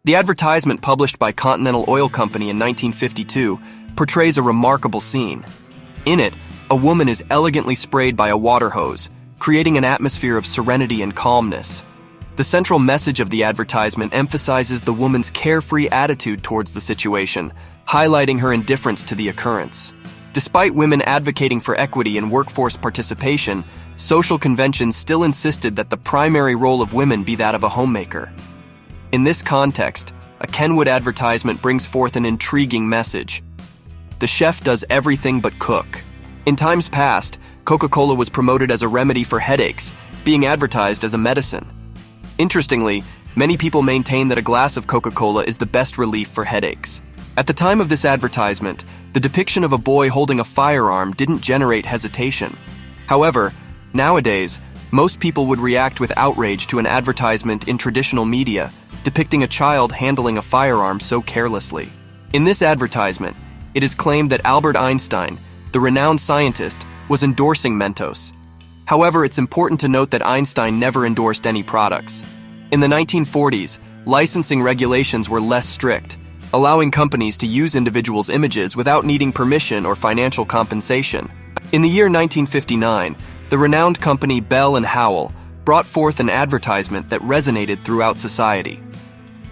The advertisement published by Continental Oil Company in 1952 portrays a remarkable scene. In it, a woman is elegantly sprayed by a water hose, creating an atmosphere of serenity and calmness. The central message of the advertisement emphasizes the woman's carefree attitude towards the situation, highlighting her indifference to the occurrence. Despite women advocating for equity and workforce participation, social conventions still insisted that the primary role of women be that of a homemaker. In this context, a Kenwood advertisement brings forth an intriguing message. The chef does everything but cook. In times past, Coca-Cola was promoted as a remedy for headaches, being advertised as a medicine. Interestingly, many people maintain that a glass of Coca-Cola is the best relief for headaches. At the time of this advertisement, the depiction of a boy holding a firearm didn't generate hesitation. However, nowadays, most people would react with outrage to an advertisement in traditional media depicting a child handling a firearm so carelessly. In this advertisement, it is claimed that Albert Einstein, the renowned scientist, was endorsing Mentos. However, it's important to note that Einstein never endorsed any products. In the 1940s, licensing regulations were less strict, allowing companies to use individuals' images without needing permission or financial compensation. In the year 1959, the renowned company Bell & Howell brought forth an advertisement that resonated throughout society.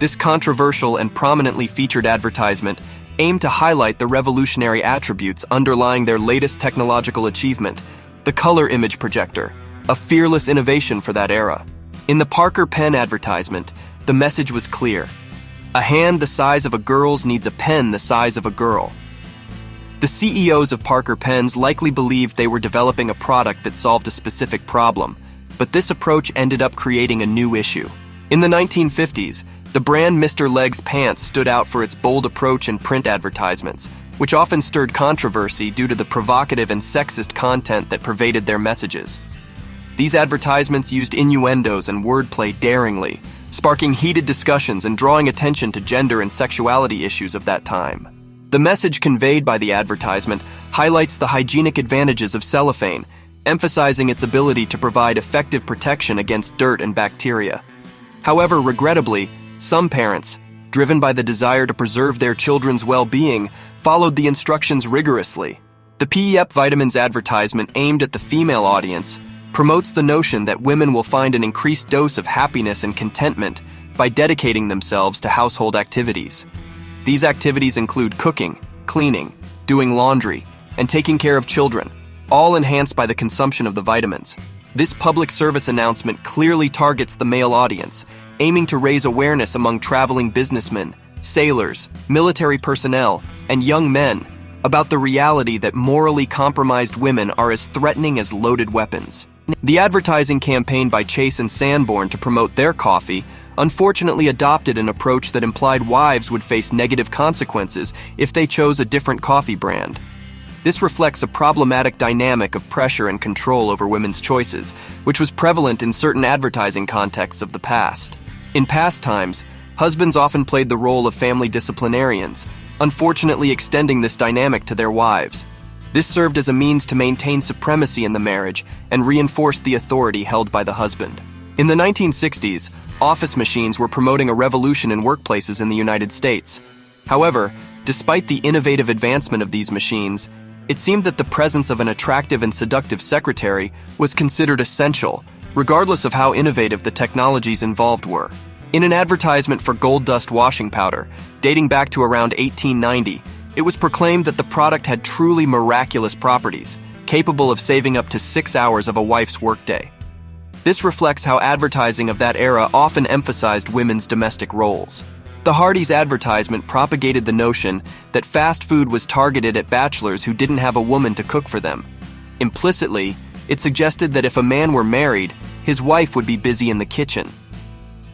This controversial and prominently featured advertisement aimed to highlight the revolutionary attributes underlying their latest technological achievement, the color image projector, a fearless innovation for that era. In the Parker pen advertisement, the message was clear. A hand the size of a girl's needs a pen the size of a girl. The CEOs of Parker pens likely believed they were developing a product that solved a specific problem, but this approach ended up creating a new issue. In the 1950s, the brand Mr. Leg's pants stood out for its bold approach in print advertisements, which often stirred controversy due to the provocative and sexist content that pervaded their messages. These advertisements used innuendos and wordplay daringly, sparking heated discussions and drawing attention to gender and sexuality issues of that time. The message conveyed by the advertisement highlights the hygienic advantages of cellophane, emphasizing its ability to provide effective protection against dirt and bacteria. However, regrettably, some parents, driven by the desire to preserve their children's well-being, followed the instructions rigorously. The PEP Vitamins advertisement aimed at the female audience promotes the notion that women will find an increased dose of happiness and contentment by dedicating themselves to household activities. These activities include cooking, cleaning, doing laundry, and taking care of children, all enhanced by the consumption of the vitamins. This public service announcement clearly targets the male audience, aiming to raise awareness among traveling businessmen, sailors, military personnel, and young men about the reality that morally compromised women are as threatening as loaded weapons. The advertising campaign by Chase and Sanborn to promote their coffee unfortunately adopted an approach that implied wives would face negative consequences if they chose a different coffee brand. This reflects a problematic dynamic of pressure and control over women's choices, which was prevalent in certain advertising contexts of the past. In past times, husbands often played the role of family disciplinarians, unfortunately extending this dynamic to their wives. This served as a means to maintain supremacy in the marriage and reinforce the authority held by the husband. In the 1960s, office machines were promoting a revolution in workplaces in the United States. However, despite the innovative advancement of these machines, it seemed that the presence of an attractive and seductive secretary was considered essential, regardless of how innovative the technologies involved were. In an advertisement for Gold Dust washing powder, dating back to around 1890, it was proclaimed that the product had truly miraculous properties, capable of saving up to 6 hours of a wife's workday. This reflects how advertising of that era often emphasized women's domestic roles. The Hardee's advertisement propagated the notion that fast food was targeted at bachelors who didn't have a woman to cook for them. Implicitly, it suggested that if a man were married, his wife would be busy in the kitchen.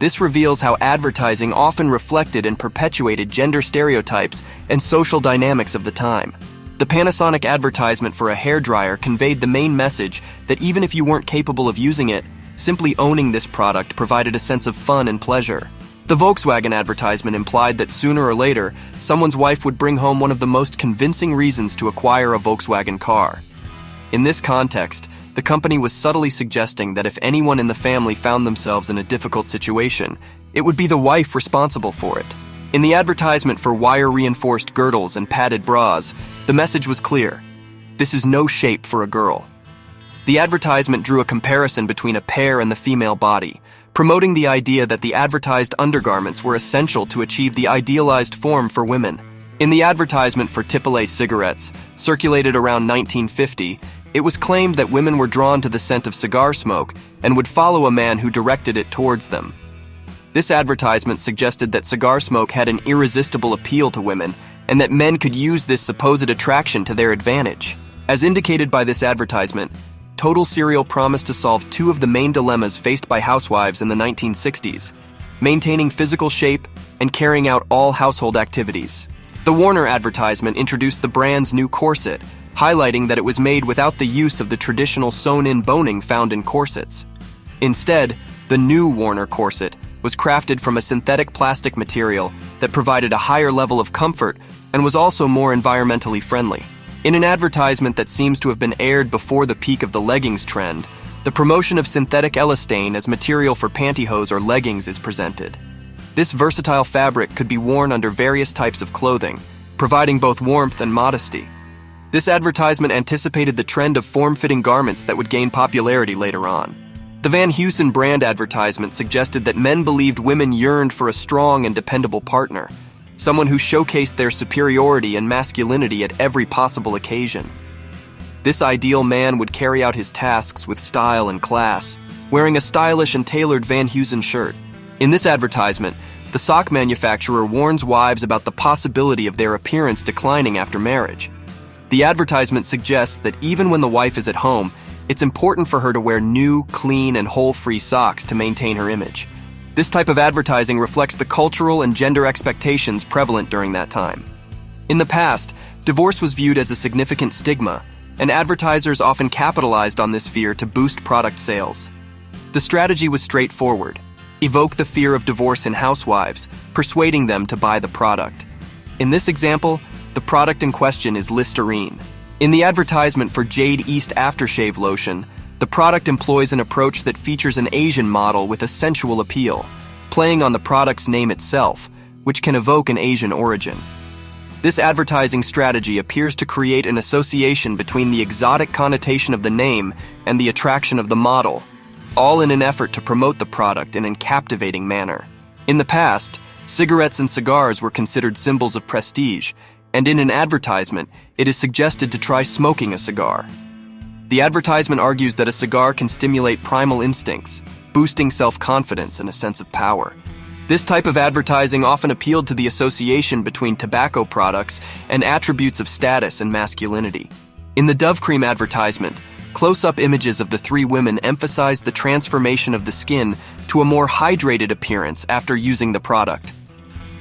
This reveals how advertising often reflected and perpetuated gender stereotypes and social dynamics of the time. The Panasonic advertisement for a hairdryer conveyed the main message that even if you weren't capable of using it, simply owning this product provided a sense of fun and pleasure. The Volkswagen advertisement implied that sooner or later, someone's wife would bring home one of the most convincing reasons to acquire a Volkswagen car. In this context, the company was subtly suggesting that if anyone in the family found themselves in a difficult situation, It would be the wife responsible for it. In the advertisement for wire-reinforced girdles and padded bras, the message was clear: this is no shape for a girl. The advertisement drew a comparison between a pear and the female body, promoting the idea that the advertised undergarments were essential to achieve the idealized form for women. In the advertisement for Tipolay cigarettes, circulated around 1950, it was claimed that women were drawn to the scent of cigar smoke and would follow a man who directed it towards them. This advertisement suggested that cigar smoke had an irresistible appeal to women and that men could use this supposed attraction to their advantage. As indicated by this advertisement, Total Cereal promised to solve two of the main dilemmas faced by housewives in the 1960s: maintaining physical shape and carrying out all household activities. The Warner advertisement introduced the brand's new corset, highlighting that it was made without the use of the traditional sewn-in boning found in corsets. Instead, the new Warner corset was crafted from a synthetic plastic material that provided a higher level of comfort and was also more environmentally friendly. In an advertisement that seems to have been aired before the peak of the leggings trend, the promotion of synthetic elastane as material for pantyhose or leggings is presented. This versatile fabric could be worn under various types of clothing, providing both warmth and modesty. This advertisement anticipated the trend of form-fitting garments that would gain popularity later on. The Van Heusen brand advertisement suggested that men believed women yearned for a strong and dependable partner, someone who showcased their superiority and masculinity at every possible occasion. This ideal man would carry out his tasks with style and class, wearing a stylish and tailored Van Heusen shirt. In this advertisement, the sock manufacturer warns wives about the possibility of their appearance declining after marriage. The advertisement suggests that even when the wife is at home, it's important for her to wear new, clean, and hole-free socks to maintain her image. This type of advertising reflects the cultural and gender expectations prevalent during that time. In the past, divorce was viewed as a significant stigma, and advertisers often capitalized on this fear to boost product sales. The strategy was straightforward: evoke the fear of divorce in housewives, persuading them to buy the product. In this example, the product in question is Listerine. In the advertisement for Jade East aftershave lotion, the product employs an approach that features an Asian model with a sensual appeal, playing on the product's name itself, which can evoke an Asian origin. This advertising strategy appears to create an association between the exotic connotation of the name and the attraction of the model, all in an effort to promote the product in a captivating manner. In the past, cigarettes and cigars were considered symbols of prestige, and in an advertisement, it is suggested to try smoking a cigar. The advertisement argues that a cigar can stimulate primal instincts, boosting self-confidence and a sense of power. This type of advertising often appealed to the association between tobacco products and attributes of status and masculinity. In the Dove Cream advertisement, close-up images of the three women emphasized the transformation of the skin to a more hydrated appearance after using the product.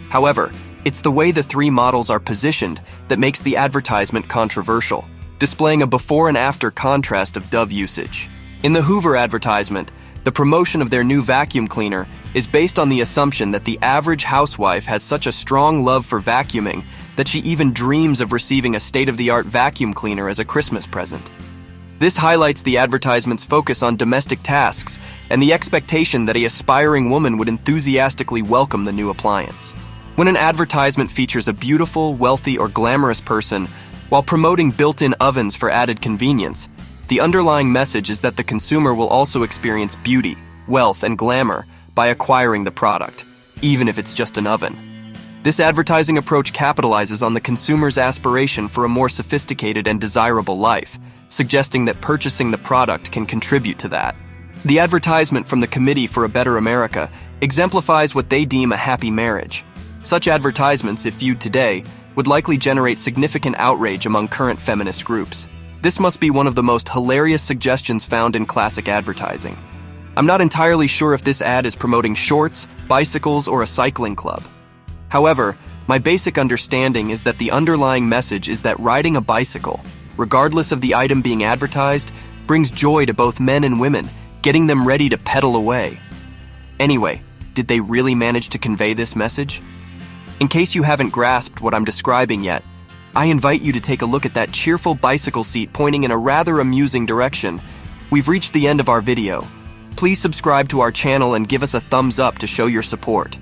However, it's the way the three models are positioned that makes the advertisement controversial, displaying a before and after contrast of Dove usage. In the Hoover advertisement, the promotion of their new vacuum cleaner is based on the assumption that the average housewife has such a strong love for vacuuming that she even dreams of receiving a state-of-the-art vacuum cleaner as a Christmas present. This highlights the advertisement's focus on domestic tasks and the expectation that an aspiring woman would enthusiastically welcome the new appliance. When an advertisement features a beautiful, wealthy, or glamorous person while promoting built-in ovens for added convenience, the underlying message is that the consumer will also experience beauty, wealth, and glamour by acquiring the product, even if it's just an oven. This advertising approach capitalizes on the consumer's aspiration for a more sophisticated and desirable life, suggesting that purchasing the product can contribute to that. The advertisement from the Committee for a Better America exemplifies what they deem a happy marriage. Such advertisements, if viewed today, would likely generate significant outrage among current feminist groups. This must be one of the most hilarious suggestions found in classic advertising. I'm not entirely sure if this ad is promoting shorts, bicycles, or a cycling club. However, my basic understanding is that the underlying message is that riding a bicycle, regardless of the item being advertised, brings joy to both men and women, getting them ready to pedal away. Anyway, did they really manage to convey this message? In case you haven't grasped what I'm describing yet, I invite you to take a look at that cheerful bicycle seat pointing in a rather amusing direction. We've reached the end of our video. Please subscribe to our channel and give us a thumbs up to show your support.